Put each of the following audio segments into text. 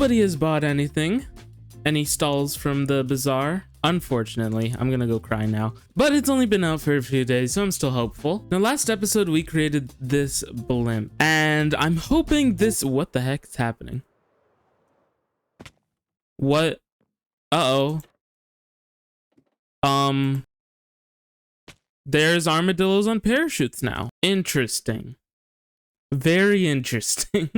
nobody has bought anything. Any stalls from the bazaar. Unfortunately, I'm gonna go cry now. But it's only been out for a few days, so I'm still hopeful. The last episode, we created this blimp. And I'm hoping this... What the heck is happening? What? Uh-oh. There's armadillos on parachutes now. Interesting. Very interesting.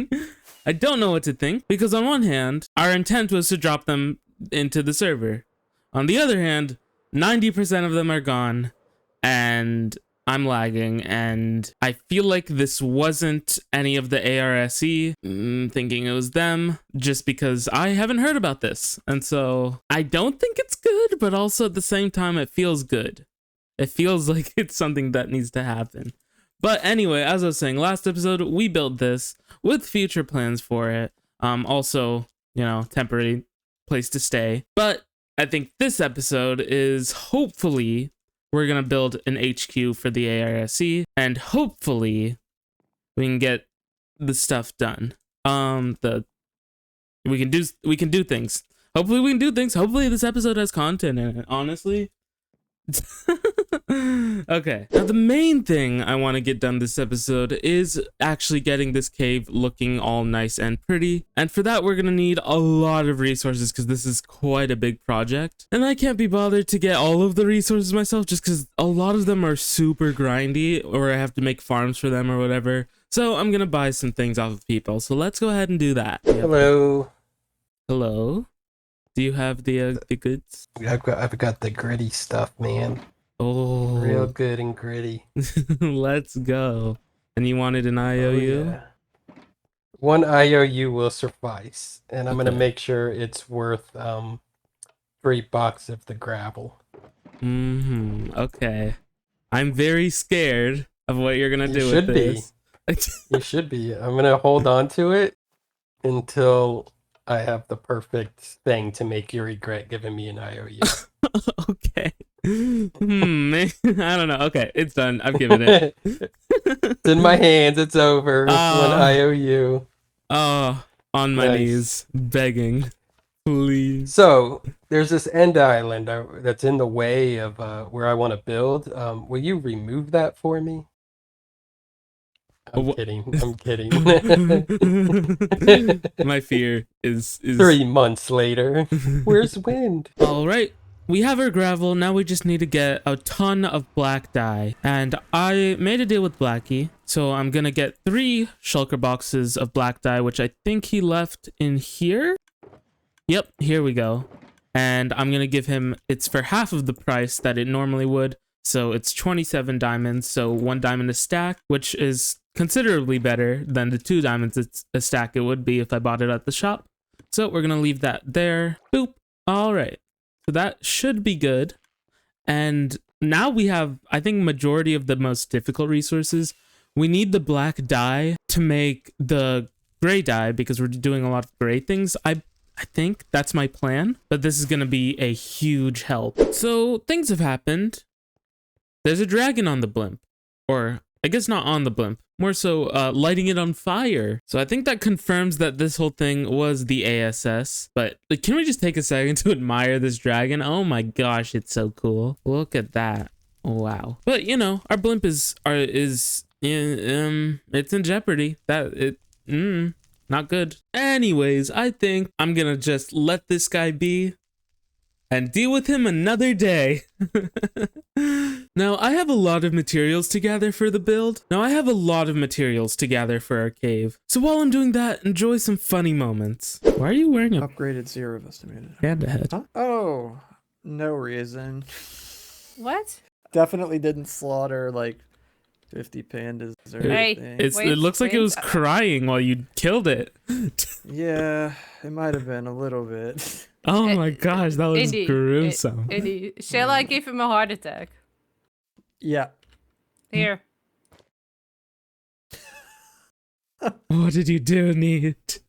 I don't know what to think, because on one hand, our intent was to drop them into the server. On the other hand, 90% of them are gone, and I'm lagging, and I feel like this wasn't any of the ARSE, thinking it was them, just because I haven't heard about this. And so I don't think it's good, but also at the same time, it feels good. It feels like it's something that needs to happen. But anyway, as I was saying, last episode, we built this with future plans for it. Also, you know, temporary place to stay. But I think this episode is hopefully we're going to build an HQ for the ARSE, and hopefully we can get the stuff done. We can do things. Hopefully we can do things. Hopefully this episode has content in it, honestly. Okay, now the main thing I want to get done this episode is actually getting this cave looking all nice and pretty, and for that we're gonna need a lot of resources because this is quite a big project, and I can't be bothered to get all of the resources myself just because a lot of them are super grindy, or I have to make farms for them or whatever. So I'm gonna buy some things off of people, so let's go ahead and do that. Hello. Hello. Do you have the goods? I've got the gritty stuff, man. Oh, Real good and gritty. Let's go. And you wanted an IOU? Oh, yeah. One IOU will suffice, and I'm gonna make sure it's worth $3 of the gravel. Okay. I'm very scared of what you're gonna do with this. You should be. I'm gonna hold on to it until I have the perfect thing to make you regret giving me an IOU. Okay. Man, I don't know. Okay, it's done. I've given it. It's in my hands. It's over. One IOU. Oh, on my knees, begging. Please. So, there's this end island that's in the way of where I want to build. Will you remove that for me? I'm kidding. I'm kidding. My fear is 3 months later. Where's wind? All right. We have our gravel. Now we just need to get a ton of black dye. And I made a deal with Blackie. So I'm going to get 3 shulker boxes of black dye, which I think he left in here. Yep, here we go. And I'm going to give him, it's for half of the price that it normally would. So it's 27 diamonds. So 1 diamond a stack, which is considerably better than the 2 diamonds a stack it would be if I bought it at the shop. So we're going to leave that there. Boop. All right. So that should be good. And now we have, I think, majority of the most difficult resources. We need the black dye to make the gray dye because we're doing a lot of gray things. I think that's my plan, but this is going to be a huge help. So things have happened. There's a dragon on the blimp, or I guess not on the blimp, more so lighting it on fire. So I think that confirms that this whole thing was the ASS, but like, can we just take a second to admire this dragon? Oh my gosh, it's so cool. Look at that. Wow. But you know, our blimp is it's in jeopardy. Not good. Anyways, I think I'm gonna just let this guy be and deal with him another day. Now, I have a lot of materials to gather for the build. For our cave. So while I'm doing that, enjoy some funny moments. Why are you wearing a upgraded 0 estimated? panda head? Huh? Oh, no reason. What? Definitely didn't slaughter like 50 pandas or anything. It looks like it was crying while you killed it. Yeah, it might have been a little bit. Oh my gosh, that was gruesome. Indy, shall I give him a heart attack? Yeah. Here. What did you do, Neat?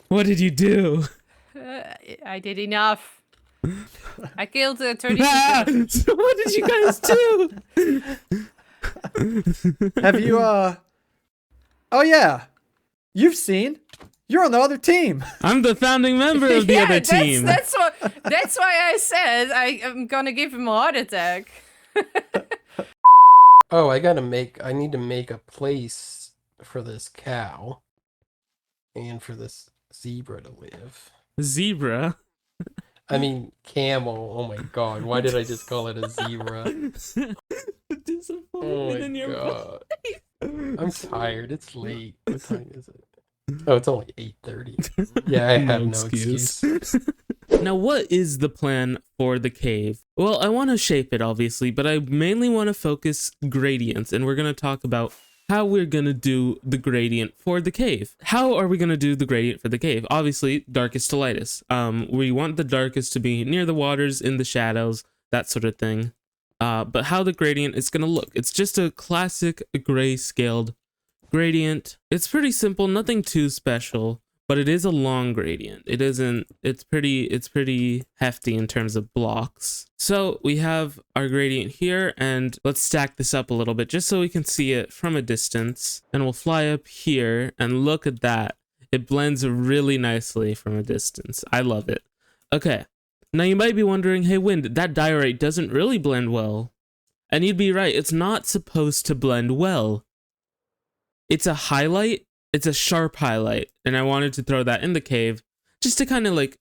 What did you do? I did enough. I killed 30 people. So what did you guys do? Have you, oh yeah. You You're on the other team. I'm the founding member of the other team. That's why I said I'm gonna give him a heart attack. Oh, I need to make a place for this cow. And for this zebra to live. Zebra. I mean, camel. Oh my god, why did I just call it a zebra? Disappointment Oh in my your god. I'm tired, it's late. What time is it? Oh, it's only 8:30. Yeah, I have no excuse. Now, what is the plan for the cave? Well, I want to shape it, obviously, but I mainly want to focus gradients, and we're going to talk about how we're going to do the gradient for the cave. How are we going to do the gradient for the cave? Obviously, darkest to lightest. We want the darkest to be near the waters, in the shadows, that sort of thing. But how the gradient is going to look. It's just a classic gray-scaled gradient. It's pretty simple, nothing too special, but it is a long gradient. It's pretty hefty in terms of blocks. So we have our gradient here, and let's stack this up a little bit just so we can see it from a distance. And we'll fly up here and look at that. It blends really nicely from a distance. I love it. Okay. Now you might be wondering, hey Wind, that diorite doesn't really blend well. And you'd be right, it's not supposed to blend well. It's a highlight, it's a sharp highlight, and I wanted to throw that in the cave just to kind of like,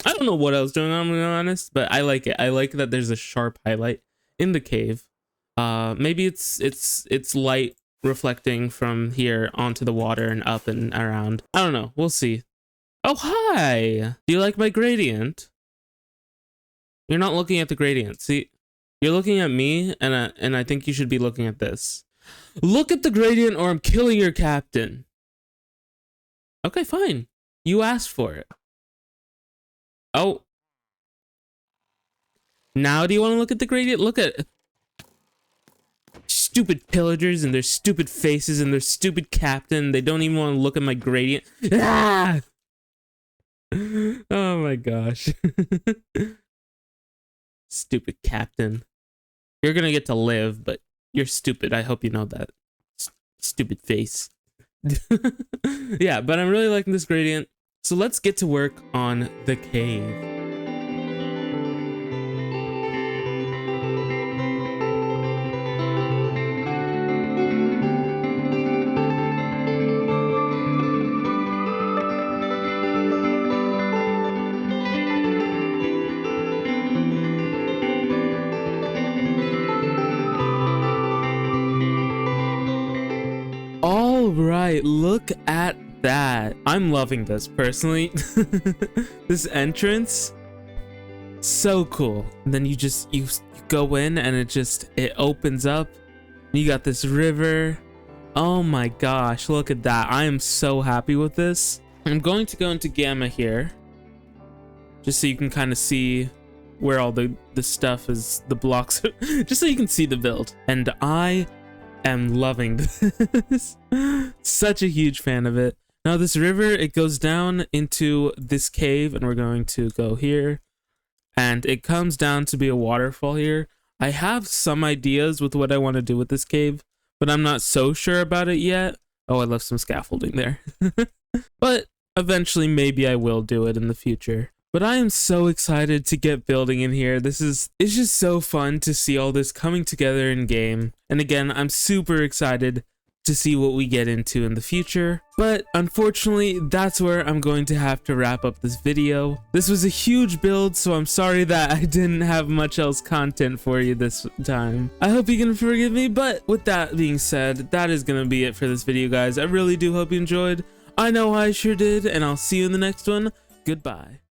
I don't know what I was doing, I'm gonna be honest, but I like it. I like that there's a sharp highlight in the cave. Maybe it's light reflecting from here onto the water and up and around. I don't know, we'll see. Oh, hi! Do you like my gradient? You're not looking at the gradient. See, you're looking at me, and I think you should be looking at this. Look at the gradient or I'm killing your captain. Okay, fine. You asked for it. Oh. Now do you want to look at the gradient? Look at stupid pillagers and their stupid faces and their stupid captain. They don't even want to look at my gradient. Ah! Oh my gosh. Stupid captain. You're gonna get to live, but you're stupid. I hope you know that. Stupid face. Yeah, but I'm really liking this gradient. So let's get to work on the cave. All right, look at that. I'm loving this personally. This entrance, so cool. And then you go in and it opens up. You got this river. Oh my gosh, look at that. I am so happy with this. I'm going to go into Gamma here, just so you can kind of see where all the stuff is, the blocks, just so you can see the build. And I am loving this. Such a huge fan of it. Now this river, it goes down into this cave, and we're going to go here, and it comes down to be a waterfall here. I have some ideas with what I want to do with this cave, but I'm not so sure about it yet. Oh, I left some scaffolding there. But eventually maybe I will do it in the future. But I am so excited to get building in here. It's just so fun to see all this coming together in game. And again, I'm super excited to see what we get into in the future. But unfortunately, that's where I'm going to have to wrap up this video. This was a huge build, so I'm sorry that I didn't have much else content for you this time. I hope you can forgive me, but with that being said, that is gonna be it for this video, guys. I really do hope you enjoyed. I know I sure did, and I'll see you in the next one. Goodbye.